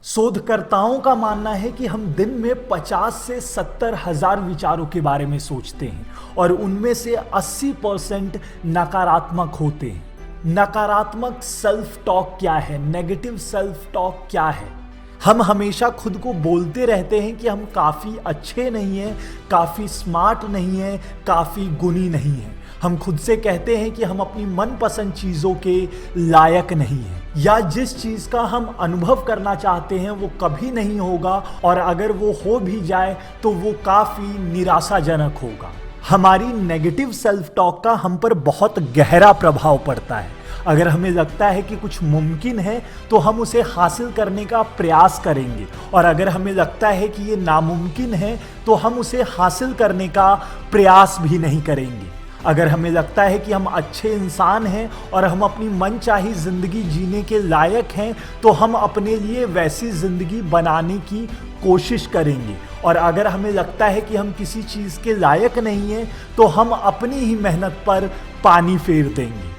शोधकर्ताओं का मानना है कि हम दिन में 50 से 70 हजार विचारों के बारे में सोचते हैं और उनमें से 80% नकारात्मक होते हैं। नकारात्मक सेल्फ टॉक क्या है? नेगेटिव सेल्फ टॉक क्या है? हम हमेशा खुद को बोलते रहते हैं कि हम काफ़ी अच्छे नहीं हैं, काफ़ी स्मार्ट नहीं हैं, काफ़ी गुणी नहीं हैं। हम खुद से कहते हैं कि हम अपनी मनपसंद चीज़ों के लायक नहीं हैं, या जिस चीज़ का हम अनुभव करना चाहते हैं वो कभी नहीं होगा, और अगर वो हो भी जाए तो वो काफ़ी निराशाजनक होगा। हमारी नेगेटिव सेल्फ टॉक का हम पर बहुत गहरा प्रभाव पड़ता है। अगर हमें लगता है कि कुछ मुमकिन है तो हम उसे हासिल करने का प्रयास करेंगे, और अगर हमें लगता है कि ये नामुमकिन है तो हम उसे हासिल करने का प्रयास भी नहीं करेंगे। अगर हमें लगता है कि हम अच्छे इंसान हैं और हम अपनी मनचाही ज़िंदगी जीने के लायक हैं तो हम अपने लिए वैसी ज़िंदगी बनाने की कोशिश करेंगे, और अगर हमें लगता है कि हम किसी चीज़ के लायक नहीं हैं तो हम अपनी ही मेहनत पर पानी फेर देंगे।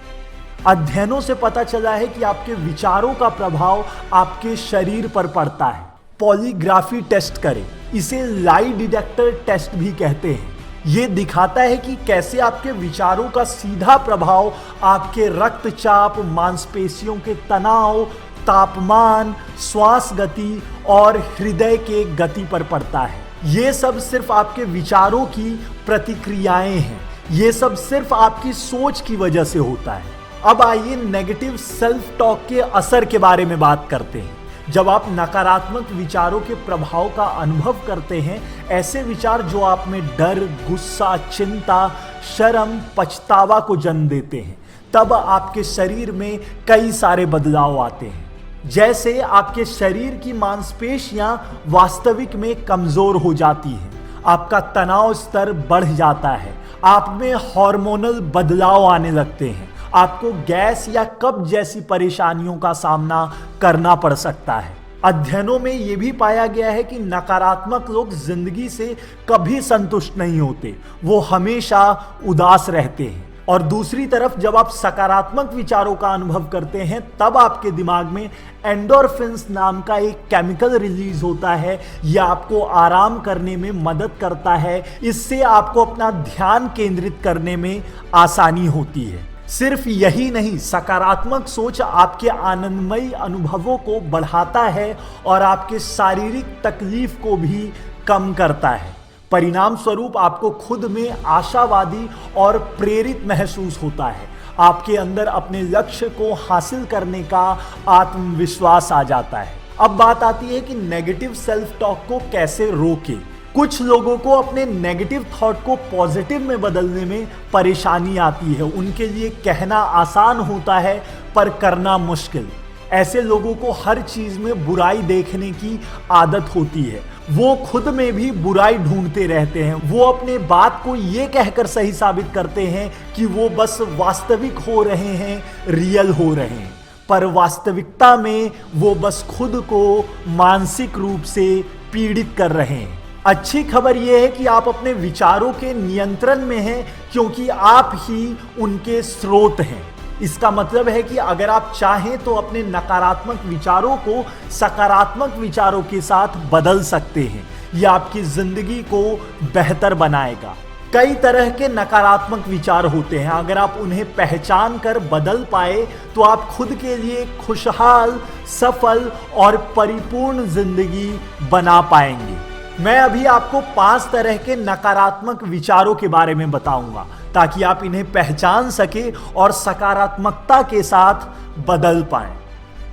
अध्ययनों से पता चला है कि आपके विचारों का प्रभाव आपके शरीर पर पड़ता है। पॉलीग्राफी टेस्ट करें, इसे लाई डिटेक्टर टेस्ट भी कहते हैं। ये दिखाता है कि कैसे आपके विचारों का सीधा प्रभाव आपके रक्तचाप, मांसपेशियों के तनाव, तापमान, श्वास गति और हृदय के गति पर पड़ता है। ये सब सिर्फ आपके विचारों की प्रतिक्रियाएं हैं। ये सब सिर्फ आपकी सोच की वजह से होता है। अब आइए नेगेटिव सेल्फ टॉक के असर के बारे में बात करते हैं। जब आप नकारात्मक विचारों के प्रभाव का अनुभव करते हैं, ऐसे विचार जो आप में डर, गुस्सा, चिंता, शर्म, पछतावा को जन्म देते हैं, तब आपके शरीर में कई सारे बदलाव आते हैं। जैसे आपके शरीर की मांसपेशियां वास्तविक में कमजोर हो जाती हैं, आपका तनाव स्तर बढ़ जाता है, आप में हार्मोनल बदलाव आने लगते हैं, आपको गैस या कब्ज जैसी परेशानियों का सामना करना पड़ सकता है। अध्ययनों में यह भी पाया गया है कि नकारात्मक लोग जिंदगी से कभी संतुष्ट नहीं होते, वो हमेशा उदास रहते हैं। और दूसरी तरफ जब आप सकारात्मक विचारों का अनुभव करते हैं, तब आपके दिमाग में एंडोर्फिन्स नाम का एक केमिकल रिलीज होता है। यह आपको आराम करने में मदद करता है। इससे आपको अपना ध्यान केंद्रित करने में आसानी होती है। सिर्फ यही नहीं, सकारात्मक सोच आपके आनंदमयी अनुभवों को बढ़ाता है और आपके शारीरिक तकलीफ को भी कम करता है। परिणाम स्वरूप आपको खुद में आशावादी और प्रेरित महसूस होता है। आपके अंदर अपने लक्ष्य को हासिल करने का आत्मविश्वास आ जाता है। अब बात आती है कि नेगेटिव सेल्फ टॉक को कैसे रोकें। कुछ लोगों को अपने नेगेटिव थॉट को पॉजिटिव में बदलने में परेशानी आती है। उनके लिए कहना आसान होता है पर करना मुश्किल। ऐसे लोगों को हर चीज में बुराई देखने की आदत होती है। वो खुद में भी बुराई ढूंढते रहते हैं। वो अपने बात को ये कहकर सही साबित करते हैं कि वो बस वास्तविक हो रहे हैं, रियल हो रहे हैं, पर वास्तविकता में वो बस खुद को मानसिक रूप से पीड़ित कर रहे हैं। अच्छी खबर यह है कि आप अपने विचारों के नियंत्रण में हैं, क्योंकि आप ही उनके स्रोत हैं। इसका मतलब है कि अगर आप चाहें तो अपने नकारात्मक विचारों को सकारात्मक विचारों के साथ बदल सकते हैं। यह आपकी जिंदगी को बेहतर बनाएगा। कई तरह के नकारात्मक विचार होते हैं। अगर आप उन्हें पहचान कर बदल पाए तो आप खुद के लिए खुशहाल, सफल और परिपूर्ण जिंदगी बना पाएंगे। मैं अभी आपको 5 तरह के नकारात्मक विचारों के बारे में बताऊंगा, ताकि आप इन्हें पहचान सके और सकारात्मकता के साथ बदल पाएं।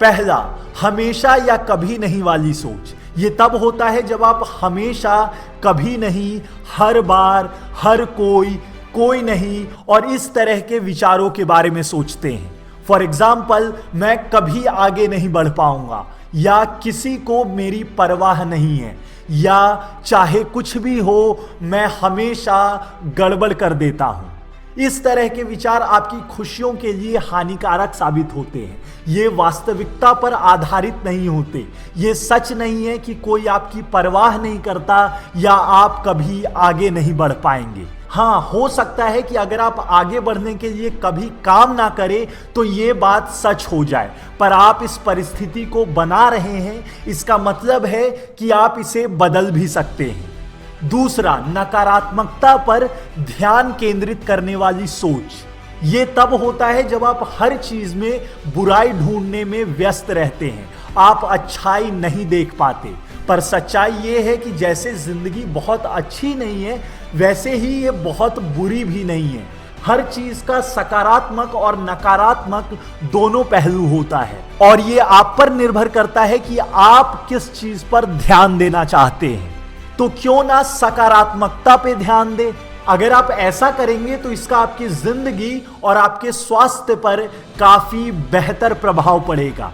पहला, हमेशा या कभी नहीं वाली सोच। ये तब होता है जब आप हमेशा, कभी नहीं, हर बार, हर कोई नहीं और इस तरह के विचारों के बारे में सोचते हैं। फॉर एग्जाम्पल, मैं कभी आगे नहीं बढ़ पाऊंगा, या किसी को मेरी परवाह नहीं है, या चाहे कुछ भी हो मैं हमेशा गड़बड़ कर देता हूं। इस तरह के विचार आपकी खुशियों के लिए हानिकारक साबित होते हैं। ये वास्तविकता पर आधारित नहीं होते। ये सच नहीं है कि कोई आपकी परवाह नहीं करता या आप कभी आगे नहीं बढ़ पाएंगे। हाँ, हो सकता है कि अगर आप आगे बढ़ने के लिए कभी काम ना करें तो ये बात सच हो जाए, पर आप इस परिस्थिति को बना रहे हैं, इसका मतलब है कि आप इसे बदल भी सकते हैं। दूसरा, नकारात्मकता पर ध्यान केंद्रित करने वाली सोच। ये तब होता है जब आप हर चीज में बुराई ढूंढने में व्यस्त रहते हैं, आप अच्छाई नहीं देख पाते। पर सच्चाई ये है कि जैसे जिंदगी बहुत अच्छी नहीं है, वैसे ही ये बहुत बुरी भी नहीं है। हर चीज का सकारात्मक और नकारात्मक दोनों पहलू होता है, और ये आप पर निर्भर करता है कि आप किस चीज पर ध्यान देना चाहते हैं। तो क्यों ना सकारात्मकता पे ध्यान दें। अगर आप ऐसा करेंगे तो इसका आपकी जिंदगी और आपके स्वास्थ्य पर काफी बेहतर प्रभाव पड़ेगा।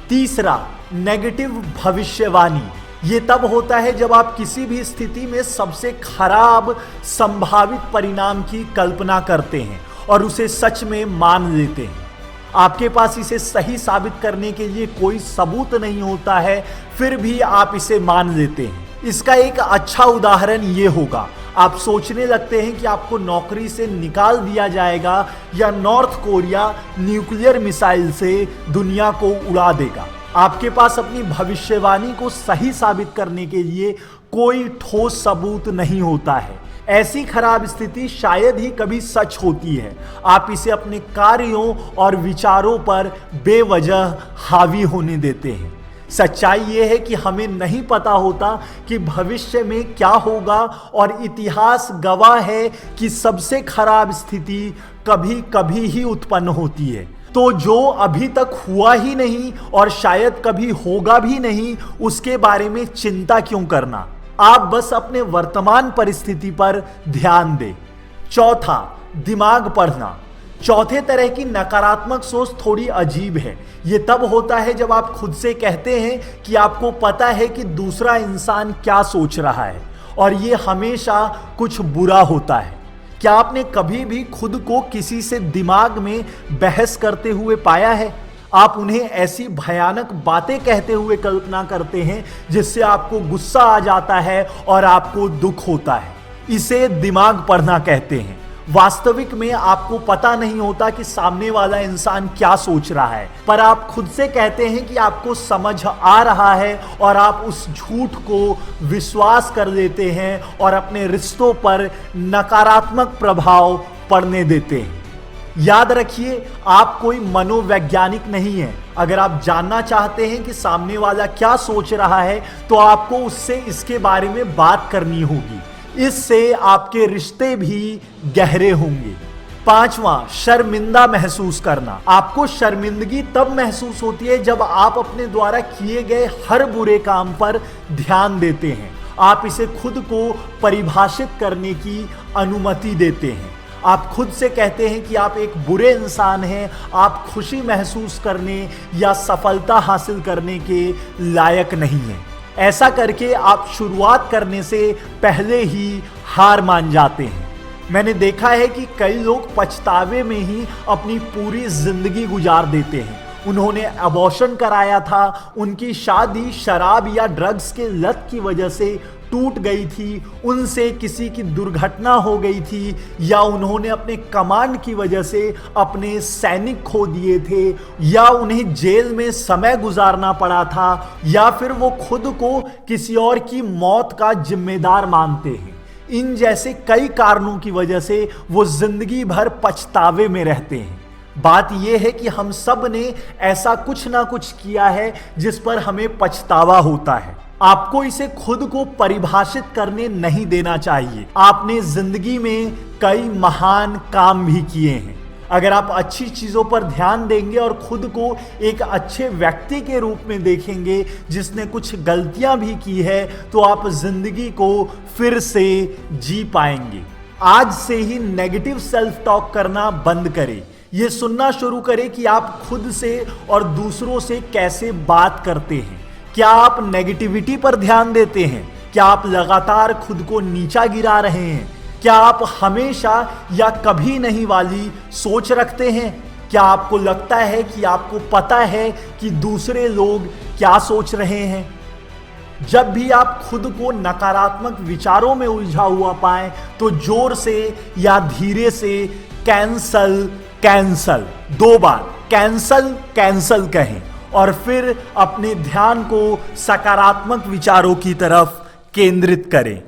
तीसरा, नेगेटिव भविष्यवाणी। ये तब होता है जब आप किसी भी स्थिति में सबसे खराब संभावित परिणाम की कल्पना करते हैं और उसे सच में मान लेते हैं। आपके पास इसे सही साबित करने के लिए कोई सबूत नहीं होता है, फिर भी आप इसे मान लेते हैं। इसका एक अच्छा उदाहरण ये होगा, आप सोचने लगते हैं कि आपको नौकरी से निकाल दिया जाएगा या नॉर्थ कोरिया न्यूक्लियर मिसाइल से दुनिया को उड़ा देगा। आपके पास अपनी भविष्यवाणी को सही साबित करने के लिए कोई ठोस सबूत नहीं होता है। ऐसी खराब स्थिति शायद ही कभी सच होती है। आप इसे अपने कार्यों और विचारों पर बेवजह हावी होने देते हैं। सच्चाई यह है कि हमें नहीं पता होता कि भविष्य में क्या होगा, और इतिहास गवाह है कि सबसे खराब स्थिति कभी कभी ही उत्पन्न होती है। तो जो अभी तक हुआ ही नहीं और शायद कभी होगा भी नहीं, उसके बारे में चिंता क्यों करना। आप बस अपने वर्तमान परिस्थिति पर ध्यान दें। चौथा, दिमाग पढ़ना। चौथे तरह की नकारात्मक सोच थोड़ी अजीब है। ये तब होता है जब आप खुद से कहते हैं कि आपको पता है कि दूसरा इंसान क्या सोच रहा है, और ये हमेशा कुछ बुरा होता है। क्या आपने कभी भी खुद को किसी से दिमाग में बहस करते हुए पाया है? आप उन्हें ऐसी भयानक बातें कहते हुए कल्पना करते हैं जिससे आपको गुस्सा आ जाता है और आपको दुख होता है। इसे दिमाग पढ़ना कहते हैं। वास्तविक में आपको पता नहीं होता कि सामने वाला इंसान क्या सोच रहा है, पर आप खुद से कहते हैं कि आपको समझ आ रहा है, और आप उस झूठ को विश्वास कर लेते हैं और अपने रिश्तों पर नकारात्मक प्रभाव पड़ने देते हैं। याद रखिए, आप कोई मनोवैज्ञानिक नहीं है। अगर आप जानना चाहते हैं कि सामने वाला क्या सोच रहा है, तो आपको उससे इसके बारे में बात करनी होगी। इससे आपके रिश्ते भी गहरे होंगे। पांचवा, शर्मिंदा महसूस करना। आपको शर्मिंदगी तब महसूस होती है जब आप अपने द्वारा किए गए हर बुरे काम पर ध्यान देते हैं। आप इसे खुद को परिभाषित करने की अनुमति देते हैं। आप खुद से कहते हैं कि आप एक बुरे इंसान हैं, आप खुशी महसूस करने या सफलता हासिल करने के लायक नहीं हैं। ऐसा करके आप शुरुआत करने से पहले ही हार मान जाते हैं। मैंने देखा है कि कई लोग पछतावे में ही अपनी पूरी जिंदगी गुजार देते हैं। उन्होंने अबॉर्शन कराया था, उनकी शादी शराब या ड्रग्स के लत की वजह से टूट गई थी, उनसे किसी की दुर्घटना हो गई थी, या उन्होंने अपने कमांड की वजह से अपने सैनिक खो दिए थे, या उन्हें जेल में समय गुजारना पड़ा था, या फिर वो खुद को किसी और की मौत का जिम्मेदार मानते हैं। इन जैसे कई कारणों की वजह से वो जिंदगी भर पछतावे में रहते हैं। बात यह है कि हम सब ने ऐसा कुछ ना कुछ किया है जिस पर हमें पछतावा होता है। आपको इसे खुद को परिभाषित करने नहीं देना चाहिए। आपने जिंदगी में कई महान काम भी किए हैं। अगर आप अच्छी चीजों पर ध्यान देंगे और खुद को एक अच्छे व्यक्ति के रूप में देखेंगे जिसने कुछ गलतियां भी की है, तो आप जिंदगी को फिर से जी पाएंगे। आज से ही नेगेटिव सेल्फ टॉक करना बंद करें। ये सुनना शुरू करें कि आप खुद से और दूसरों से कैसे बात करते हैं। क्या आप नेगेटिविटी पर ध्यान देते हैं? क्या आप लगातार खुद को नीचा गिरा रहे हैं? क्या आप हमेशा या कभी नहीं वाली सोच रखते हैं? क्या आपको लगता है कि आपको पता है कि दूसरे लोग क्या सोच रहे हैं? जब भी आप खुद को नकारात्मक विचारों में उलझा हुआ पाएं तो जोर से या धीरे से कैंसल कैंसल 2 बार कैंसल कैंसल कहें और फिर अपने ध्यान को सकारात्मक विचारों की तरफ केंद्रित करें।